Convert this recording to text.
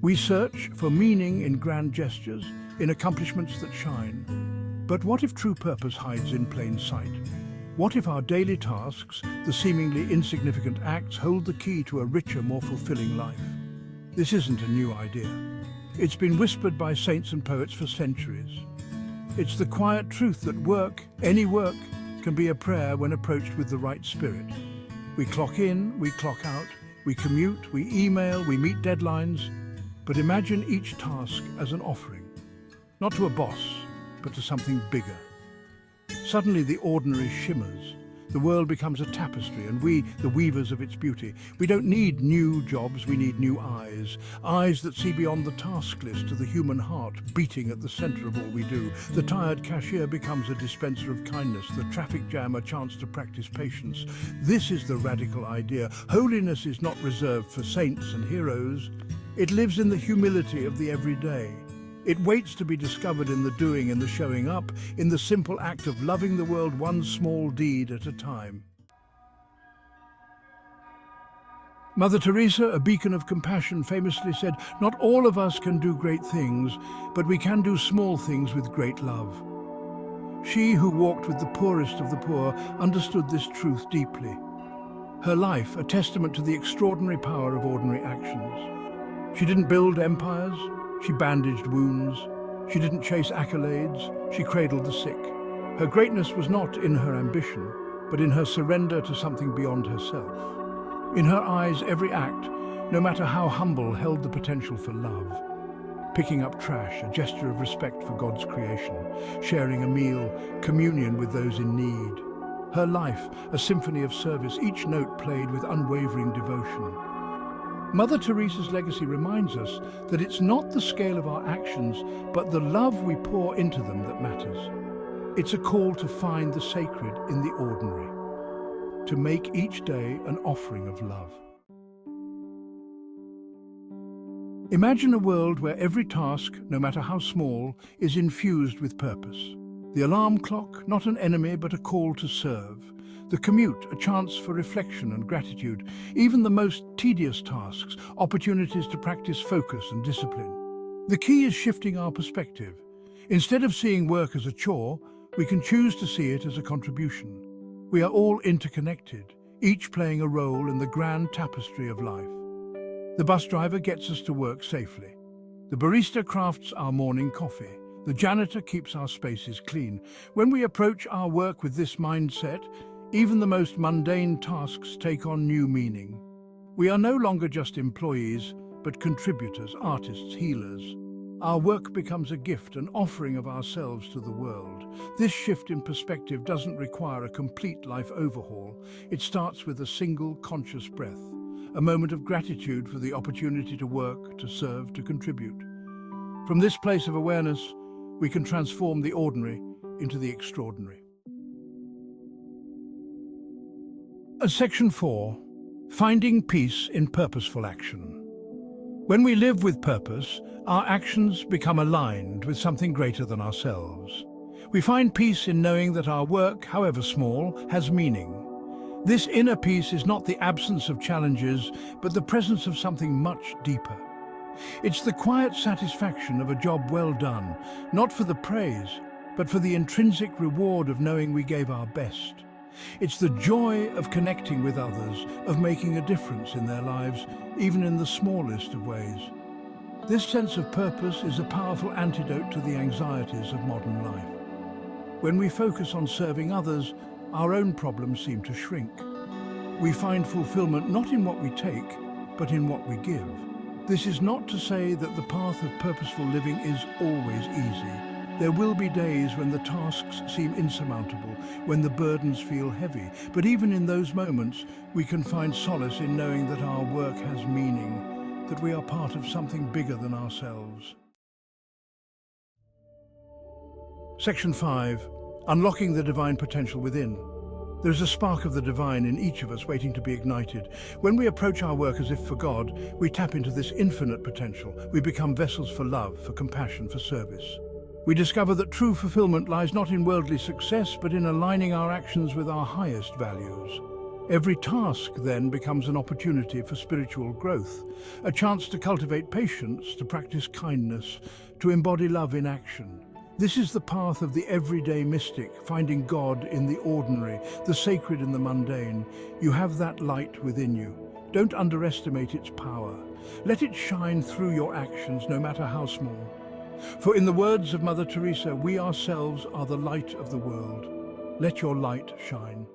We search for meaning in grand gestures, in accomplishments that shine. But what if true purpose hides in plain sight? What if our daily tasks, the seemingly insignificant acts, hold the key to a richer, more fulfilling life? This isn't a new idea. It's been whispered by saints and poets for centuries. It's the quiet truth that work, any work, can be a prayer when approached with the right spirit. We clock in, we clock out, we commute, we email, we meet deadlines. But imagine each task as an offering, not to a boss, but to something bigger. Suddenly the ordinary shimmers. The world becomes a tapestry, and we, the weavers of its beauty, we don't need new jobs, we need new eyes. Eyes that see beyond the task list to the human heart beating at the center of all we do. The tired cashier becomes a dispenser of kindness, the traffic jam a chance to practice patience. This is the radical idea. Holiness is not reserved for saints and heroes. It lives in the humility of the everyday. It waits to be discovered in the doing and the showing up, in the simple act of loving the world one small deed at a time. Mother Teresa, a beacon of compassion, famously said, "Not all of us can do great things, but we can do small things with great love." She who walked with the poorest of the poor understood this truth deeply. Her life, a testament to the extraordinary power of ordinary actions. She didn't build empires. She bandaged wounds. She didn't chase accolades. She cradled the sick. Her greatness was not in her ambition, but in her surrender to something beyond herself. In her eyes, every act, no matter how humble, held the potential for love. Picking up trash, a gesture of respect for God's creation. Sharing a meal, communion with those in need. Her life, a symphony of service, each note played with unwavering devotion. Mother Teresa's legacy reminds us that it's not the scale of our actions, but the love we pour into them that matters. It's a call to find the sacred in the ordinary, to make each day an offering of love. Imagine a world where every task, no matter how small, is infused with purpose. The alarm clock, not an enemy, but a call to serve. The commute, a chance for reflection and gratitude. Even the most tedious tasks, opportunities to practice focus and discipline. The key is shifting our perspective. Instead of seeing work as a chore, we can choose to see it as a contribution. We are all interconnected, each playing a role in the grand tapestry of life. The bus driver gets us to work safely. The barista crafts our morning coffee. The janitor keeps our spaces clean. When we approach our work with this mindset, even the most mundane tasks take on new meaning. We are no longer just employees, but contributors, artists, healers. Our work becomes a gift, an offering of ourselves to the world. This shift in perspective doesn't require a complete life overhaul. It starts with a single conscious breath, a moment of gratitude for the opportunity to work, to serve, to contribute. From this place of awareness, we can transform the ordinary into the extraordinary. Section 4. Finding peace in purposeful action. When we live with purpose, our actions become aligned with something greater than ourselves. We find peace in knowing that our work, however small, has meaning. This inner peace is not the absence of challenges, but the presence of something much deeper. It's the quiet satisfaction of a job well done, not for the praise, but for the intrinsic reward of knowing we gave our best. It's the joy of connecting with others, of making a difference in their lives, even in the smallest of ways. This sense of purpose is a powerful antidote to the anxieties of modern life. When we focus on serving others, our own problems seem to shrink. We find fulfillment not in what we take, but in what we give. This is not to say that the path of purposeful living is always easy. There will be days when the tasks seem insurmountable, when the burdens feel heavy. But even in those moments, we can find solace in knowing that our work has meaning, that we are part of something bigger than ourselves. Section 5. Unlocking the divine potential within. There's a spark of the divine in each of us waiting to be ignited. When we approach our work as if for God, we tap into this infinite potential. We become vessels for love, for compassion, for service. We discover that true fulfillment lies not in worldly success, but in aligning our actions with our highest values. Every task then becomes an opportunity for spiritual growth, a chance to cultivate patience, to practice kindness, to embody love in action. This is the path of the everyday mystic, finding God in the ordinary, the sacred in the mundane. You have that light within you. Don't underestimate its power. Let it shine through your actions, no matter how small. For in the words of Mother Teresa, we ourselves are the light of the world. Let your light shine.